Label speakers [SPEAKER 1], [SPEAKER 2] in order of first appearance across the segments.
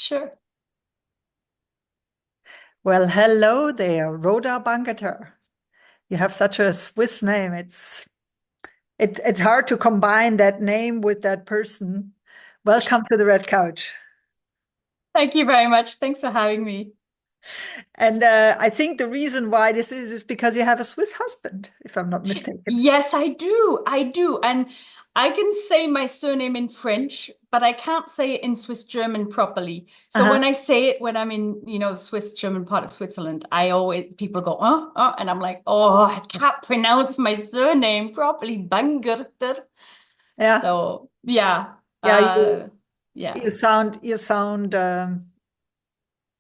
[SPEAKER 1] Sure.
[SPEAKER 2] Well, hello there, Rhoda Bangerter. You have such a Swiss name. It's hard to combine that name with that person. Welcome to the Red Couch.
[SPEAKER 1] Thank you very much. Thanks for having me.
[SPEAKER 2] And I think the reason why this is because you have a Swiss husband, if I'm not mistaken.
[SPEAKER 1] Yes, I do. I do. And I can say my surname in French, but I can't say it in Swiss German properly. So
[SPEAKER 2] Uh-huh.
[SPEAKER 1] when I say it, when I'm in, the Swiss German part of Switzerland, people go, and I'm like, oh, I can't pronounce my surname properly, Bangerter.
[SPEAKER 2] Yeah,
[SPEAKER 1] So yeah,
[SPEAKER 2] yeah.
[SPEAKER 1] uh,
[SPEAKER 2] You
[SPEAKER 1] yeah.
[SPEAKER 2] sound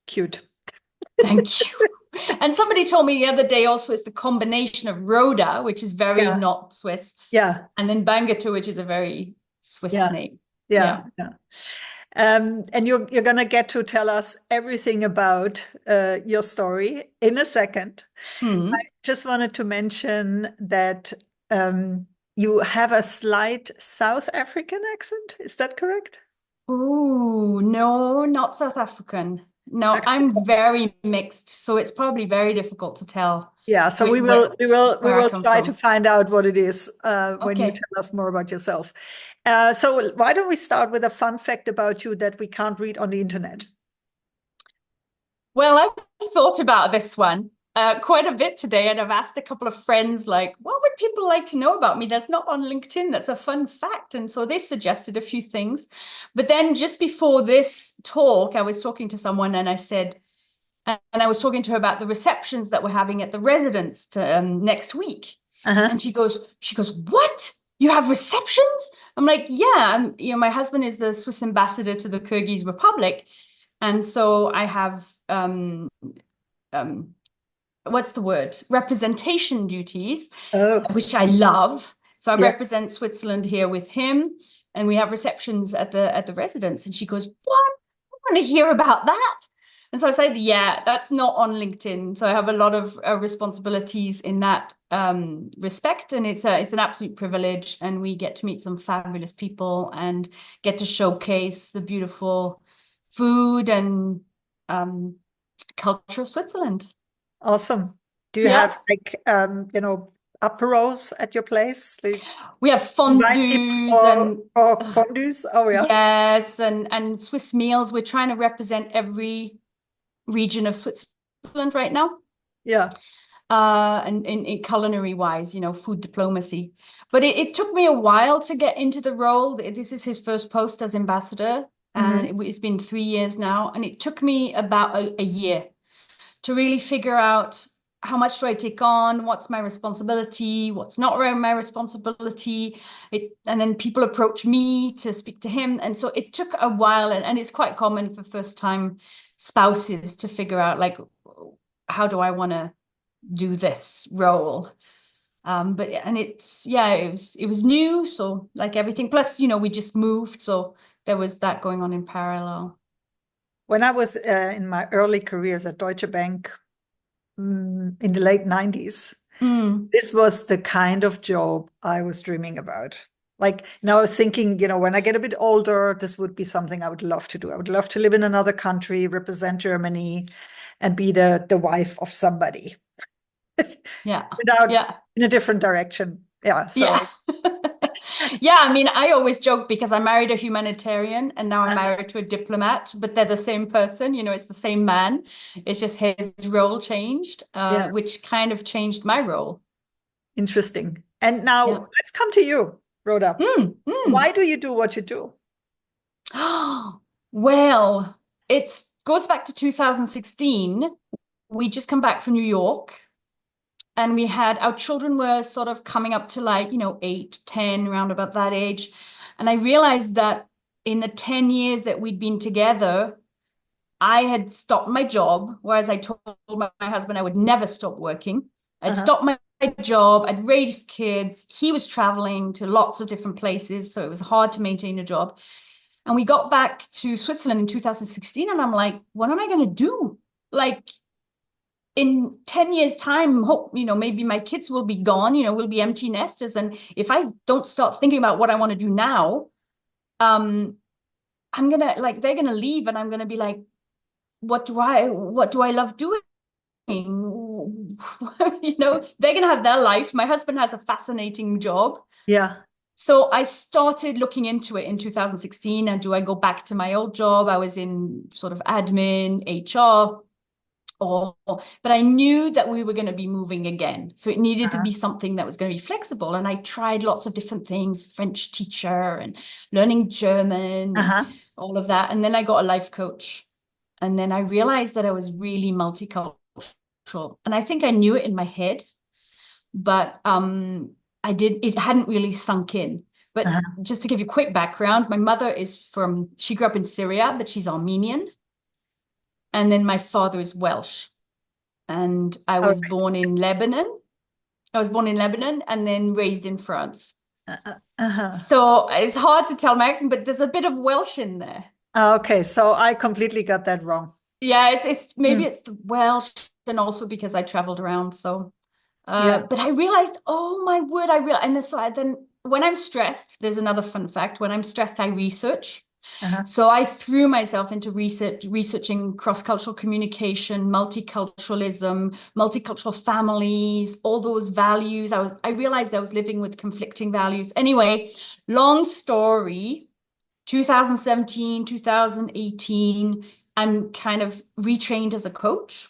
[SPEAKER 2] cute.
[SPEAKER 1] Thank you. And somebody told me the other day also it's the combination of Rhoda, which is very
[SPEAKER 2] Yeah,
[SPEAKER 1] not Swiss,
[SPEAKER 2] yeah,
[SPEAKER 1] and then Bangerter, which is a very Swiss
[SPEAKER 2] yeah,
[SPEAKER 1] name.
[SPEAKER 2] yeah,
[SPEAKER 1] Yeah.
[SPEAKER 2] yeah. And you're gonna get to tell us everything about your story in a second. I
[SPEAKER 1] Hmm.
[SPEAKER 2] just wanted to mention that you have a slight South African accent. Is that correct?
[SPEAKER 1] Oh, no, not South African. No,
[SPEAKER 2] Okay,
[SPEAKER 1] I'm very mixed, so it's probably very difficult to tell
[SPEAKER 2] yeah, so
[SPEAKER 1] where, where,
[SPEAKER 2] we
[SPEAKER 1] where I
[SPEAKER 2] will
[SPEAKER 1] come
[SPEAKER 2] try to
[SPEAKER 1] from.
[SPEAKER 2] find out what it is when you
[SPEAKER 1] Okay.
[SPEAKER 2] tell us more about yourself. So why don't we start with a fun fact about you that we can't read on the internet?
[SPEAKER 1] Well, I've thought about this one quite a bit today, and I've asked a couple of friends, like, what would people like to know about me that's not on LinkedIn? That's a fun fact. And so they've suggested a few things. But then just before this talk, I was talking to someone and I said, and I was talking to her about the receptions that we're having at the residence next week.
[SPEAKER 2] Uh-huh.
[SPEAKER 1] And she goes, what? You have receptions? I'm like, yeah, my husband is the Swiss ambassador to the Kyrgyz Republic. And so I have um, what's the word? Representation duties,
[SPEAKER 2] Oh,
[SPEAKER 1] which I love. So I
[SPEAKER 2] yeah.
[SPEAKER 1] represent Switzerland here with him, and we have receptions at the residence. And she goes, "What? I want to hear about that." And so I said, "Yeah, that's not on LinkedIn. So I have a lot of responsibilities in that respect, and it's an absolute privilege. And we get to meet some fabulous people and get to showcase the beautiful food and um, culture of Switzerland."
[SPEAKER 2] Awesome. Do you
[SPEAKER 1] Yeah.
[SPEAKER 2] have like aperos at your place? They
[SPEAKER 1] We have
[SPEAKER 2] invite people
[SPEAKER 1] fondues
[SPEAKER 2] for
[SPEAKER 1] and
[SPEAKER 2] fondues? Oh yeah.
[SPEAKER 1] yes, and Swiss meals. We're trying to represent every region of Switzerland right now.
[SPEAKER 2] Yeah.
[SPEAKER 1] And in culinary wise, food diplomacy. But it took me a while to get into the role. This is his first post as ambassador, and
[SPEAKER 2] Hmm.
[SPEAKER 1] it's been 3 years now. And it took me about a year to really figure out how much do I take on, what's my responsibility, what's not my responsibility. And then people approach me to speak to him. And so it took a while, and it's quite common for first time spouses to figure out like, how do I want to do this role? But and it's yeah, it was new, so like everything. Plus, we just moved, so there was that going on in parallel.
[SPEAKER 2] When I was in my early careers at Deutsche Bank in the late 90s,
[SPEAKER 1] Mm,
[SPEAKER 2] this was the kind of job I was dreaming about. Like, I was thinking, when I get a bit older, this would be something I would love to do. I would love to live in another country, represent Germany, and be the wife of somebody
[SPEAKER 1] yeah,
[SPEAKER 2] without
[SPEAKER 1] yeah.
[SPEAKER 2] in a different direction. Yeah. So,
[SPEAKER 1] Yeah. Yeah, I mean, I always joke because I married a humanitarian and now I'm
[SPEAKER 2] uh,
[SPEAKER 1] married to a diplomat, but they're the same person, it's the same man. It's just his role changed,
[SPEAKER 2] yeah,
[SPEAKER 1] which kind of changed my role.
[SPEAKER 2] interesting. And now
[SPEAKER 1] Yeah.
[SPEAKER 2] let's come to you, Rhoda.
[SPEAKER 1] Mm, mm.
[SPEAKER 2] Why do you do what you do?
[SPEAKER 1] Well, it goes back to 2016. We just come back from New York and we had our children were sort of coming up to like, 8, 10, around about that age. And I realized that in the 10 years that we'd been together, I had stopped my job, whereas I told my husband I would never stop working. I'd
[SPEAKER 2] Uh-huh.
[SPEAKER 1] stopped my job, I'd raised kids. He was traveling to lots of different places, so it was hard to maintain a job. And we got back to Switzerland in 2016, and I'm like, what am I going to do? Like, in 10 years time, hope maybe my kids will be gone, we'll be empty nesters, and if I don't start thinking about what I want to do now, um they're gonna leave, and I'm gonna be like, what do I love doing? You know, they're gonna have their life. My husband has a fascinating job.
[SPEAKER 2] Yeah.
[SPEAKER 1] So I started looking into it in 2016. And do I go back to my old job? I was in sort of admin, HR, but I knew that we were going to be moving again. So it needed to
[SPEAKER 2] Uh-huh.
[SPEAKER 1] be something that was going to be flexible. And I tried lots of different things, French teacher and learning German and
[SPEAKER 2] Uh-huh.
[SPEAKER 1] all of that. And then I got a life coach. And then I realized that I was really multicultural. And I think I knew it in my head, but it hadn't really sunk in. But
[SPEAKER 2] Uh-huh.
[SPEAKER 1] just to give you a quick background, my mother she grew up in Syria, but she's Armenian. And then my father is Welsh. And I
[SPEAKER 2] All
[SPEAKER 1] was born in Lebanon. I was born in Lebanon and then raised in France.
[SPEAKER 2] right. Uh-huh.
[SPEAKER 1] So it's hard to tell my accent, but there's a bit of Welsh in there.
[SPEAKER 2] Okay, so I completely got that wrong.
[SPEAKER 1] Yeah, it's maybe
[SPEAKER 2] Hmm.
[SPEAKER 1] it's the Welsh, and also because I traveled around. So
[SPEAKER 2] Yeah.
[SPEAKER 1] but I realized, oh my word, and then when I'm stressed, there's another fun fact. When I'm stressed, I research.
[SPEAKER 2] Uh-huh.
[SPEAKER 1] So I threw myself into researching cross-cultural communication, multiculturalism, multicultural families, all those values. I realized I was living with conflicting values. Anyway, long story, 2017, 2018, I'm kind of retrained as a coach.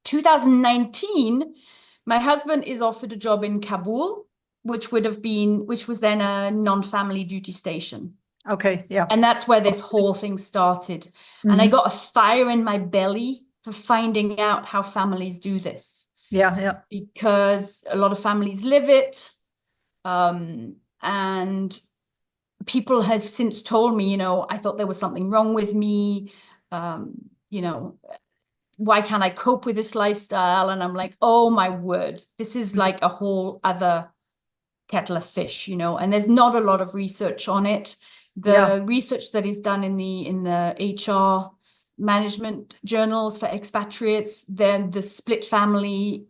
[SPEAKER 1] 2019, my husband is offered a job in Kabul, which was then a non-family duty station.
[SPEAKER 2] Okay. Yeah.
[SPEAKER 1] And that's where this whole thing started. And I
[SPEAKER 2] Hmm.
[SPEAKER 1] got a fire in my belly for finding out how families do this,
[SPEAKER 2] Yeah. Yeah.
[SPEAKER 1] because a lot of families live it. And people have since told me, I thought there was something wrong with me. Um, you know, why can't I cope with this lifestyle? And I'm like, oh my word, this is
[SPEAKER 2] Mhm.
[SPEAKER 1] like a whole other kettle of fish, and there's not a lot of research on it.
[SPEAKER 2] Yeah.
[SPEAKER 1] The research that is done in the HR management journals for expatriates, then the split family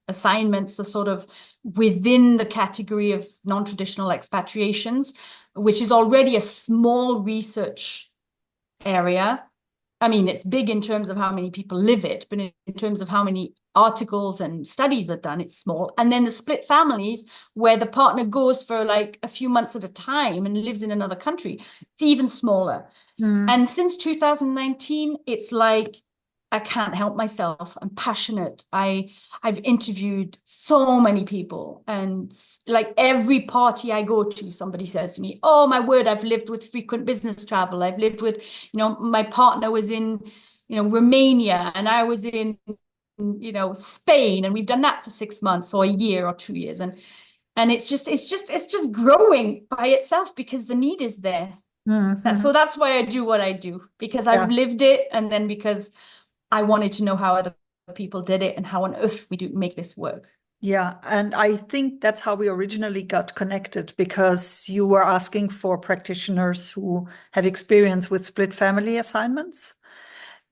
[SPEAKER 1] assignments are sort of within the category of non-traditional expatriations, which is already a small research area. I mean, it's big in terms of how many people live it, but in terms of how many articles and studies are done, it's small. And then the split families, where the partner goes for like a few months at a time and lives in another country, it's even smaller.
[SPEAKER 2] Mm.
[SPEAKER 1] And since 2019, it's like I can't help myself. I'm passionate. I've interviewed so many people, and like every party I go to, somebody says to me, "Oh my word, I've lived with frequent business travel. I've lived with, my partner was in, Romania, and I was in, Spain, and we've done that for 6 months or a year or 2 years." And it's just growing by itself because the need is there.
[SPEAKER 2] Hmm.
[SPEAKER 1] So that's why I do what I do, because I've
[SPEAKER 2] Yeah.
[SPEAKER 1] lived it, and then because I wanted to know how other people did it and how on earth we do make this work.
[SPEAKER 2] Yeah. And I think that's how we originally got connected because you were asking for practitioners who have experience with split family assignments.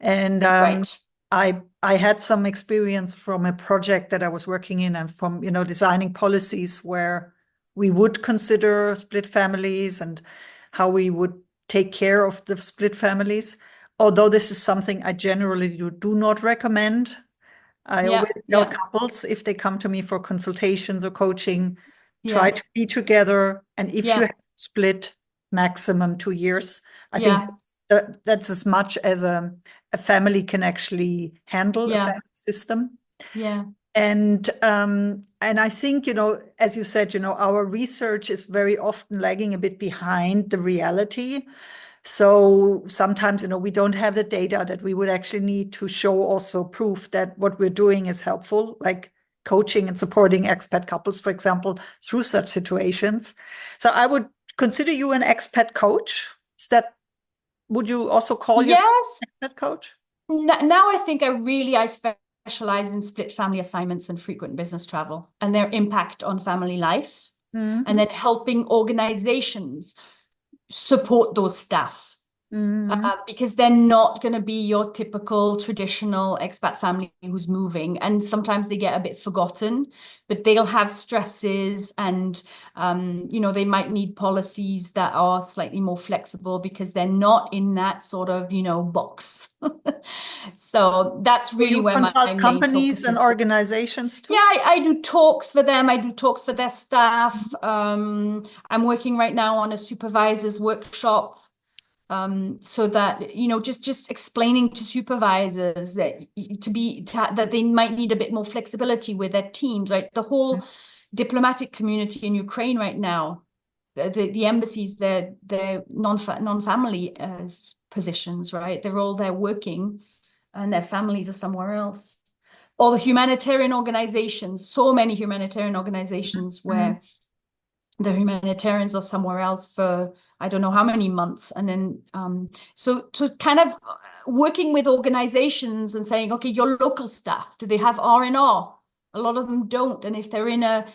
[SPEAKER 2] And
[SPEAKER 1] Right.
[SPEAKER 2] I had some experience from a project that I was working in and from, designing policies where we would consider split families and how we would take care of the split families. Although this is something I generally do not recommend. I
[SPEAKER 1] Yeah.
[SPEAKER 2] always tell
[SPEAKER 1] Yeah.
[SPEAKER 2] couples if they come to me for consultations or coaching, try
[SPEAKER 1] Yeah.
[SPEAKER 2] to be together. And if you
[SPEAKER 1] Yeah.
[SPEAKER 2] have split, maximum 2 years. I think
[SPEAKER 1] Yeah.
[SPEAKER 2] that's as much as a family can actually handle, a
[SPEAKER 1] Yeah.
[SPEAKER 2] family system.
[SPEAKER 1] Yeah.
[SPEAKER 2] And I think, as you said, our research is very often lagging a bit behind the reality. So sometimes, we don't have the data that we would actually need to show also proof that what we're doing is helpful, like coaching and supporting expat couples, for example, through such situations. So I would consider you an expat coach. Would you also call yourself
[SPEAKER 1] Yes.
[SPEAKER 2] an expat coach?
[SPEAKER 1] Now I think I specialize in split family assignments and frequent business travel and their impact on family life, and
[SPEAKER 2] Mm-hmm.
[SPEAKER 1] then helping organizations support those staff.
[SPEAKER 2] Mm-hmm.
[SPEAKER 1] Because they're not going to be your typical traditional expat family who's moving. And sometimes they get a bit forgotten, but they'll have stresses and, they might need policies that are slightly more flexible because they're not in that sort of, box. So that's
[SPEAKER 2] Do
[SPEAKER 1] really
[SPEAKER 2] you
[SPEAKER 1] where my
[SPEAKER 2] consult
[SPEAKER 1] main
[SPEAKER 2] companies
[SPEAKER 1] focus
[SPEAKER 2] and
[SPEAKER 1] is.
[SPEAKER 2] organizations
[SPEAKER 1] Yeah,
[SPEAKER 2] too?
[SPEAKER 1] I do talks for them. I do talks for their staff. I'm working right now on a supervisor's workshop, so that just explaining to supervisors that that they might need a bit more flexibility with their teams, right? The whole diplomatic community in Ukraine right now, the embassies, they're non-family positions, right? They're all there working, and their families are somewhere else. All the humanitarian organizations, so many humanitarian organizations
[SPEAKER 2] Mm-hmm.
[SPEAKER 1] where the humanitarians are somewhere else for I don't know how many months. And then so to kind of working with organizations and saying, okay, your local staff, do they have R&R? A lot of them don't. And if they're in a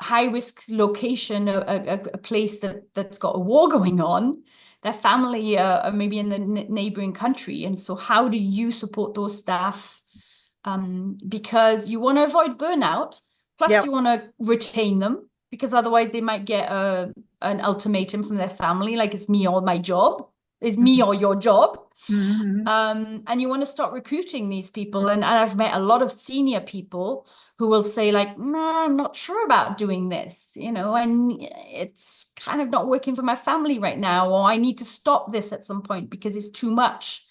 [SPEAKER 1] high risk location, a place that's got a war going on, their family are maybe in the neighboring country. And so how do you support those staff? Because you want to avoid burnout, plus
[SPEAKER 2] Yeah.
[SPEAKER 1] you want to retain them, because otherwise they might get an ultimatum from their family, like it's me or my job, it's me or your job.
[SPEAKER 2] Mm-hmm.
[SPEAKER 1] And you want to start recruiting these people. And I've met a lot of senior people who will say like, nah, I'm not sure about doing this, and it's kind of not working for my family right now, or I need to stop this at some point because it's too much.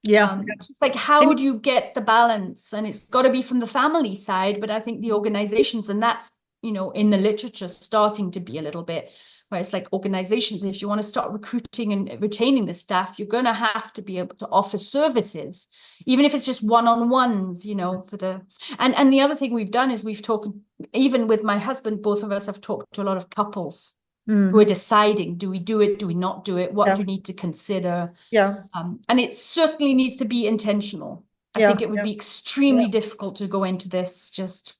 [SPEAKER 2] Yeah.
[SPEAKER 1] So it's like, how
[SPEAKER 2] And
[SPEAKER 1] do you get the balance? And it's got to be from the family side, but I think the organizations, and that's, in the literature starting to be a little bit where it's like organizations, if you want to start recruiting and retaining the staff, you're going to have to be able to offer services, even if it's just one-on-ones, for and the other thing we've done is we've talked, even with my husband, both of us have talked to a lot of couples who are
[SPEAKER 2] mm-hmm.
[SPEAKER 1] deciding, do we do it? Do we not do it? What
[SPEAKER 2] Yeah.
[SPEAKER 1] do you need to consider?
[SPEAKER 2] Yeah.
[SPEAKER 1] And it certainly needs to be intentional. I
[SPEAKER 2] Yeah.
[SPEAKER 1] think it would
[SPEAKER 2] Yeah.
[SPEAKER 1] be extremely
[SPEAKER 2] Yeah.
[SPEAKER 1] difficult to go into this just,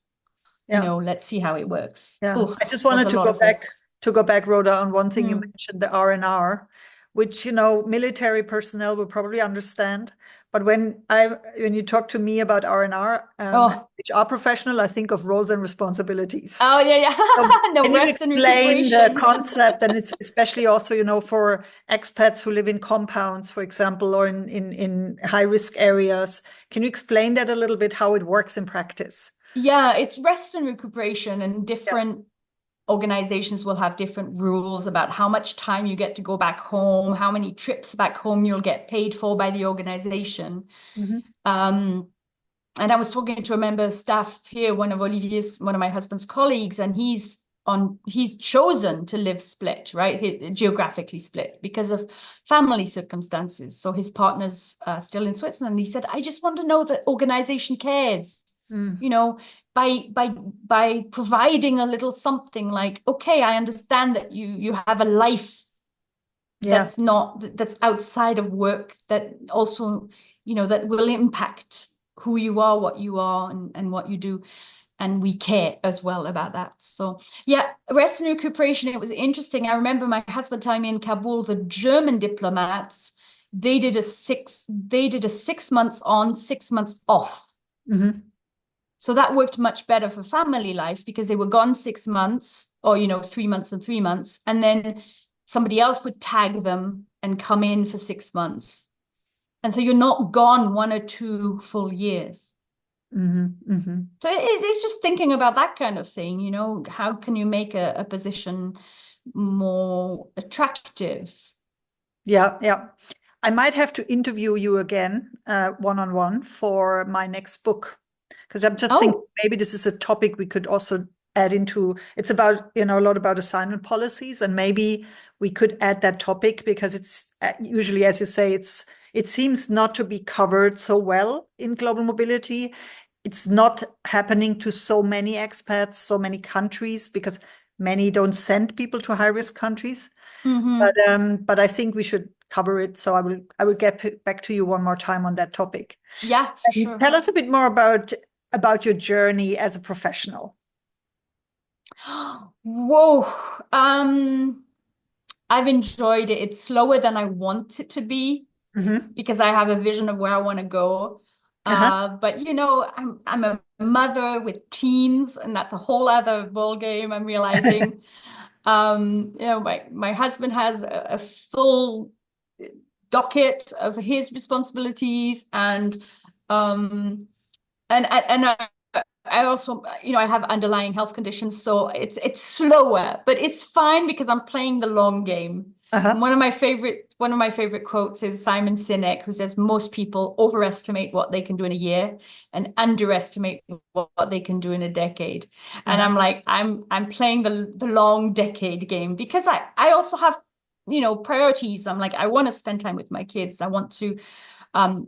[SPEAKER 2] Yeah.
[SPEAKER 1] let's see how it works.
[SPEAKER 2] Yeah,
[SPEAKER 1] Oh,
[SPEAKER 2] I just
[SPEAKER 1] there's
[SPEAKER 2] wanted
[SPEAKER 1] a lot of risks.
[SPEAKER 2] to go back, Rhoda, on one thing you
[SPEAKER 1] Mm.
[SPEAKER 2] mentioned, the R&R, which military personnel will probably understand. But when you talk to me about R&R,
[SPEAKER 1] Oh,
[SPEAKER 2] HR professional, I think of roles and responsibilities.
[SPEAKER 1] oh yeah,
[SPEAKER 2] So
[SPEAKER 1] yeah. No
[SPEAKER 2] can you
[SPEAKER 1] rest and
[SPEAKER 2] explain the
[SPEAKER 1] recuperation.
[SPEAKER 2] concept, and it's especially also, for expats who live in compounds, for example, or in high risk areas. Can you explain that a little bit, how it works in practice?
[SPEAKER 1] Yeah, it's rest and recuperation, and
[SPEAKER 2] Yeah.
[SPEAKER 1] different organizations will have different rules about how much time you get to go back home, how many trips back home you'll get paid for by the organization.
[SPEAKER 2] Hmm.
[SPEAKER 1] Um, and I was talking to a member of staff here, one of my husband's colleagues, and he's chosen to live split, right? Geographically split because of family circumstances. So his partner's still in Switzerland. He said, I just want to know that organization cares,
[SPEAKER 2] Mm.
[SPEAKER 1] you know, by providing a little something like, okay, I understand that you have a life
[SPEAKER 2] Yeah.
[SPEAKER 1] that's outside of work, that also, that will impact who you are, what you are, and what you do. And we care as well about that. So yeah, rest and recuperation, it was interesting. I remember my husband telling me in Kabul, the German diplomats, they did a 6 months on, 6 months off.
[SPEAKER 2] Hmm.
[SPEAKER 1] So that worked much better for family life because they were gone 6 months, or 3 months and 3 months, and then somebody else would tag them and come in for 6 months. And so you're not gone 1 or 2 full years.
[SPEAKER 2] Hmm. Hmm.
[SPEAKER 1] So it's just thinking about that kind of thing, how can you make a position more attractive?
[SPEAKER 2] Yeah, yeah. I might have to interview you again, one on one, for my next book, because I'm just thinking
[SPEAKER 1] Oh,
[SPEAKER 2] maybe this is a topic we could also add into. It's about, a lot about assignment policies, and maybe we could add that topic because it's usually, as you say, it seems not to be covered so well in global mobility. It's not happening to so many expats, so many countries, because many don't send people to high risk countries.
[SPEAKER 1] mm-hmm.
[SPEAKER 2] But I think we should cover it. So I will get back to you one more time on that topic.
[SPEAKER 1] Yeah, for
[SPEAKER 2] And
[SPEAKER 1] sure.
[SPEAKER 2] tell us a bit more about your journey as a professional.
[SPEAKER 1] Whoa. Um, I've enjoyed it. It's slower than I want it to be
[SPEAKER 2] Mm-hmm.
[SPEAKER 1] because I have a vision of where I want to go.
[SPEAKER 2] Uh-huh.
[SPEAKER 1] But you know, I'm a mother with teens, and that's a whole other ball game, I'm realizing. You know, my husband has a full docket of his responsibilities, um and I also, you know, I have underlying health conditions, so it's slower, but it's fine because I'm playing the long game. And
[SPEAKER 2] Uh-huh.
[SPEAKER 1] one of my favorite quotes is Simon Sinek, who says most people overestimate what they can do in a year and underestimate what they can do in a decade. And
[SPEAKER 2] Uh-huh.
[SPEAKER 1] I'm like, I'm playing the long decade game because I also have, you know, priorities. I'm like, I want to spend time with my kids. I want to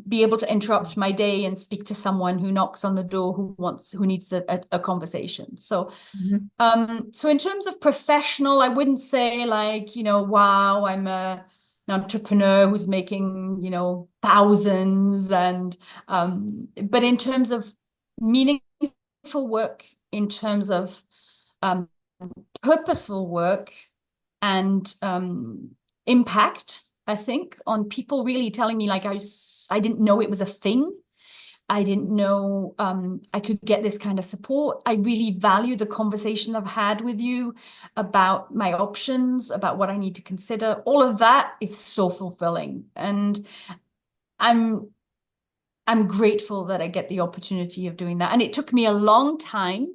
[SPEAKER 1] be able to interrupt my day and speak to someone who knocks on the door who needs a conversation. So
[SPEAKER 2] Mm-hmm.
[SPEAKER 1] so in terms of professional, I wouldn't say like, you know, wow, an entrepreneur who's making, you know, thousands but in terms of meaningful work, in terms of um, purposeful work and impact, I think, on people really telling me like I didn't know it was a thing. I didn't know I could get this kind of support. I really value the conversation I've had with you about my options, about what I need to consider. All of that is so fulfilling. And I'm I'm grateful that I get the opportunity of doing that. And it took me a long time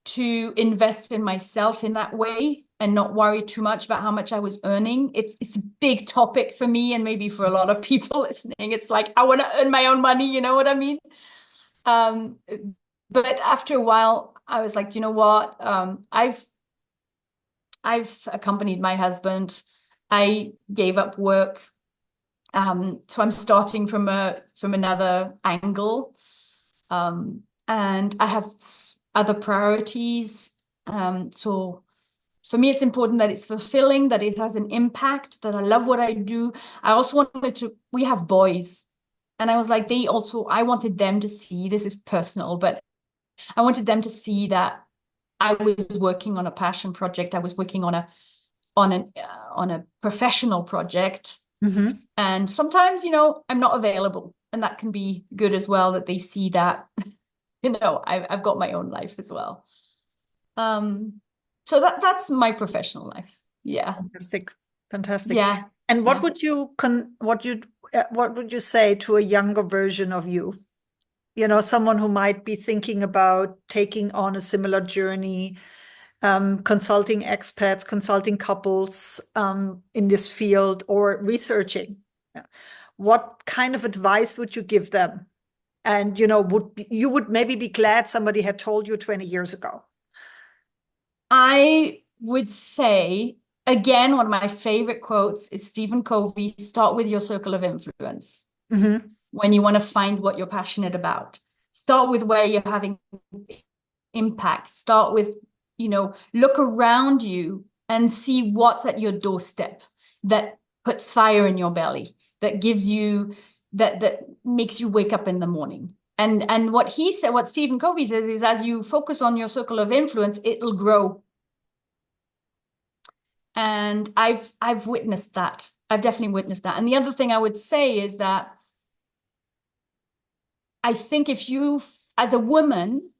[SPEAKER 1] to invest in myself in that way and not worry too much about how much I was earning. It's a big topic for me and maybe for a lot of people listening. It's like I want to earn my own money, you know what I mean? Um, but after a while, I was like, you know what? I've accompanied my husband. I gave up work. So I'm starting from another angle. And I have other priorities. So for me, it's important that it's fulfilling, that it has an impact, that I love what I do. I also we have boys. And I was like, I wanted them to see, this is personal, but I wanted them to see that I was working on a passion project. I was working on a professional project.
[SPEAKER 2] Mm-hmm.
[SPEAKER 1] And sometimes, you know, I'm not available, and that can be good as well. That they see that, you know, I've got my own life as well. Um, so that's my professional life. Yeah,
[SPEAKER 2] Fantastic. Fantastic.
[SPEAKER 1] yeah,
[SPEAKER 2] And what
[SPEAKER 1] yeah.
[SPEAKER 2] would you what would you say to a younger version of you? You know, someone who might be thinking about taking on a similar journey, consulting expats, consulting couples in this field, or researching. What kind of advice would you give them? And you know, you would maybe be glad somebody had told you 20 years ago.
[SPEAKER 1] I would say, again, one of my favorite quotes is Stephen Covey, start with your circle of influence
[SPEAKER 2] Mm-hmm.
[SPEAKER 1] when you want to find what you're passionate about. Start with where you're having impact. Start with, you know, look around you and see what's at your doorstep that puts fire in your belly, that gives you, that makes you wake up in the morning. And what he said, what Stephen Covey says is as you focus on your circle of influence, it'll grow. And I've witnessed that. I've definitely witnessed that. And the other thing I would say is that I think if you, as a woman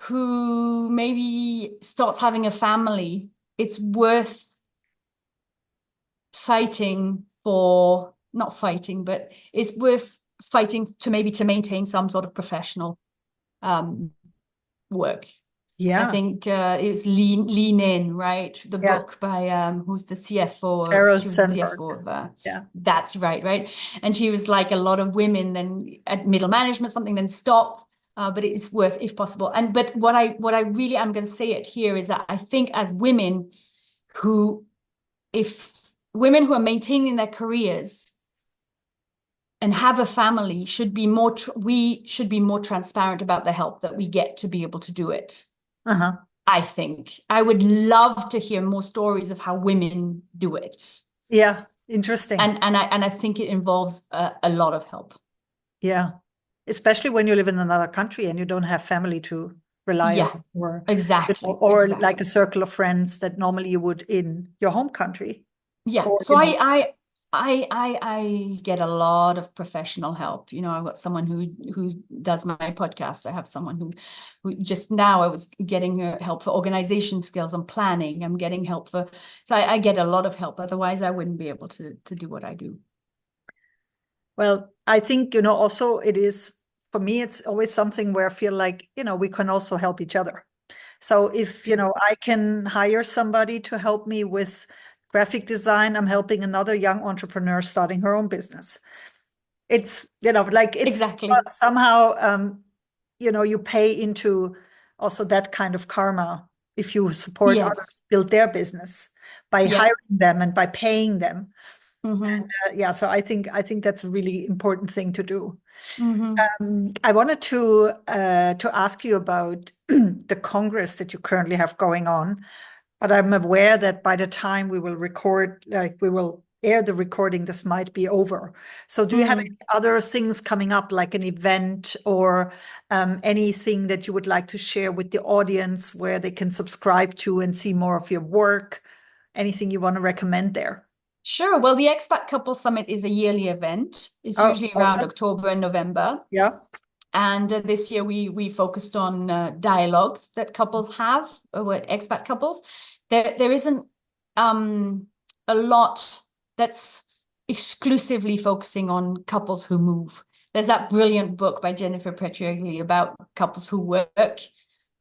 [SPEAKER 1] who maybe starts having a family, it's worth fighting for, not fighting, but it's worth fighting to maybe to maintain some sort of professional um, work. I
[SPEAKER 2] Yeah.
[SPEAKER 1] think it was Lean In, right? The
[SPEAKER 2] Yeah.
[SPEAKER 1] book by who's the CFO of,
[SPEAKER 2] Sheryl
[SPEAKER 1] she was the
[SPEAKER 2] Sandberg.
[SPEAKER 1] CFO of,
[SPEAKER 2] Yeah.
[SPEAKER 1] that's right, right? And she was like a lot of women then at middle management, something then stop. But it's worth if possible. And but what I really am going to say it here is that I think as women who, if women who are maintaining their careers and have a family should be we should be more transparent about the help that we get to be able to do it.
[SPEAKER 2] Uh-huh.
[SPEAKER 1] I think I would love to hear more stories of how women do it.
[SPEAKER 2] Yeah. Interesting.
[SPEAKER 1] And I think it involves a lot of help.
[SPEAKER 2] Yeah. Especially when you live in another country and you don't have family to rely
[SPEAKER 1] Yeah,
[SPEAKER 2] on, or
[SPEAKER 1] exactly,
[SPEAKER 2] or like a
[SPEAKER 1] exactly.
[SPEAKER 2] circle of friends that normally you would in your home country.
[SPEAKER 1] Yeah.
[SPEAKER 2] Or,
[SPEAKER 1] So I get a lot of professional help. I've got someone who does my podcast. I have someone who just now I was getting help for organization skills and planning. I'm getting help so I get a lot of help. Otherwise, I wouldn't be able to do what I do.
[SPEAKER 2] well, I think, also it is, for me, it's always something where I feel like, we can also help each other. So if, I can hire somebody to help me with graphic design, I'm helping another young entrepreneur starting her own business. It's, like it's
[SPEAKER 1] Exactly.
[SPEAKER 2] somehow, you pay into also that kind of karma if you support
[SPEAKER 1] Yes.
[SPEAKER 2] others build their business by
[SPEAKER 1] Yeah.
[SPEAKER 2] hiring them and by paying them.
[SPEAKER 1] Mm-hmm.
[SPEAKER 2] Yeah, so I think that's a really important thing to do.
[SPEAKER 1] Mm-hmm.
[SPEAKER 2] I wanted to ask you about the Congress that you currently have going on, but I'm aware that by the time we will record, like we will air the recording, this might be over. So, do you have any
[SPEAKER 1] Mm.
[SPEAKER 2] other things coming up, like an event or anything that you would like to share with the audience where they can subscribe to and see more of your work? Anything you want to recommend there?
[SPEAKER 1] Sure. Well, the Expat Couple Summit is a yearly event. It's
[SPEAKER 2] Oh,
[SPEAKER 1] usually around
[SPEAKER 2] awesome.
[SPEAKER 1] October and November.
[SPEAKER 2] Yeah.
[SPEAKER 1] And this year we focused on dialogues that couples have with expat couples. There isn't a lot that's exclusively focusing on couples who move. There's that brilliant book by Jennifer Petriagli about couples who work.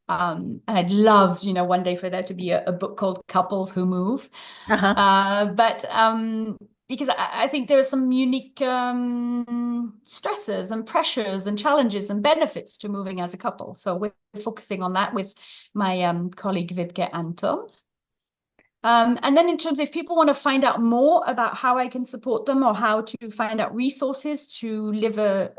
[SPEAKER 1] And I'd love, one day for there to be a book called Couples Who Move.
[SPEAKER 2] Uh-huh.
[SPEAKER 1] But because I think there are some unique stresses and pressures and challenges and benefits to moving as a couple. So we're focusing on that with my colleague Vibke Anton. And then in terms of if people want to find out more about how I can support them or how to find out resources to live a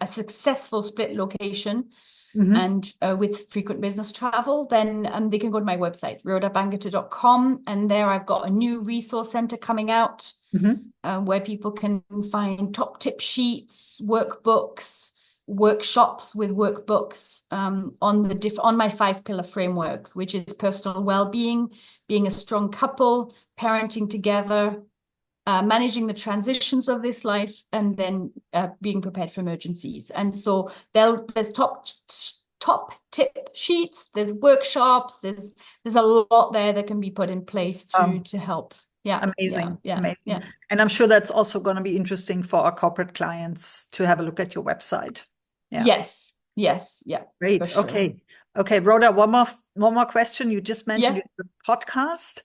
[SPEAKER 1] successful split location,
[SPEAKER 2] Hmm.
[SPEAKER 1] and with frequent business travel, then they can go to my website, rhodabangerter.com. And there I've got a new resource center coming out
[SPEAKER 2] Hmm.
[SPEAKER 1] where people can find top tip sheets, workbooks, workshops with workbooks on my 5 pillar framework, which is personal well-being, being a strong couple, parenting together, managing the transitions of this life, and then being prepared for emergencies. And so there's top tip sheets, there's workshops, there's a lot there that can be put in place
[SPEAKER 2] Um,
[SPEAKER 1] to help. Yeah, yeah,
[SPEAKER 2] Amazing,
[SPEAKER 1] yeah,
[SPEAKER 2] amazing.
[SPEAKER 1] yeah.
[SPEAKER 2] And I'm sure that's also going to be interesting for our corporate clients to have a look at your website. Yeah,
[SPEAKER 1] Yes, yes, yeah, for
[SPEAKER 2] great.
[SPEAKER 1] sure.
[SPEAKER 2] Okay. Okay, Rhoda, one more question. You just mentioned
[SPEAKER 1] Yeah,
[SPEAKER 2] your podcast.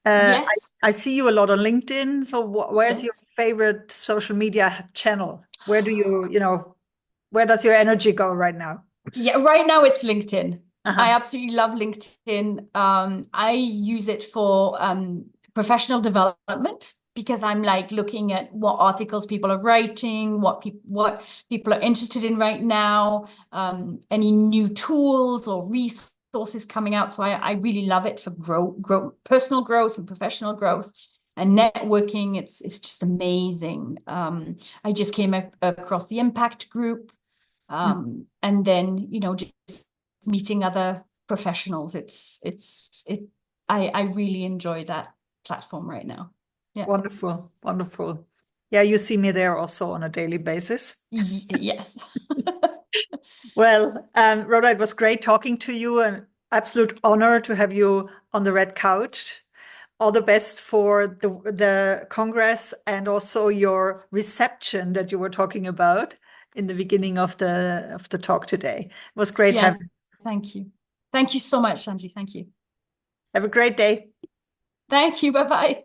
[SPEAKER 2] Uh,
[SPEAKER 1] yes,
[SPEAKER 2] I see you a lot on LinkedIn. So where's your
[SPEAKER 1] yes.
[SPEAKER 2] favorite social media channel? Where do where does your energy go right now?
[SPEAKER 1] Yeah, right now it's LinkedIn. I
[SPEAKER 2] Uh-huh.
[SPEAKER 1] absolutely love LinkedIn. I use it for professional development because I'm like looking at what articles people are writing, what people are interested in right now, any new tools or resources coming out. So I really love it for personal growth and professional growth. And networking, it's just amazing. I just came across the Impact Group, and then just meeting other professionals. I really enjoy that platform right now. Yeah.
[SPEAKER 2] Wonderful, wonderful. Yeah, you see me there also on a daily basis.
[SPEAKER 1] Yes.
[SPEAKER 2] Well, Rhoda, it was great talking to you. An absolute honor to have you on the red couch. All the best for the Congress and also your reception that you were talking about in the beginning of the talk today. It was great
[SPEAKER 1] Yeah,
[SPEAKER 2] having.
[SPEAKER 1] thank you. Thank you so much, Angie. Thank you.
[SPEAKER 2] Have a great day.
[SPEAKER 1] Thank you. Bye bye.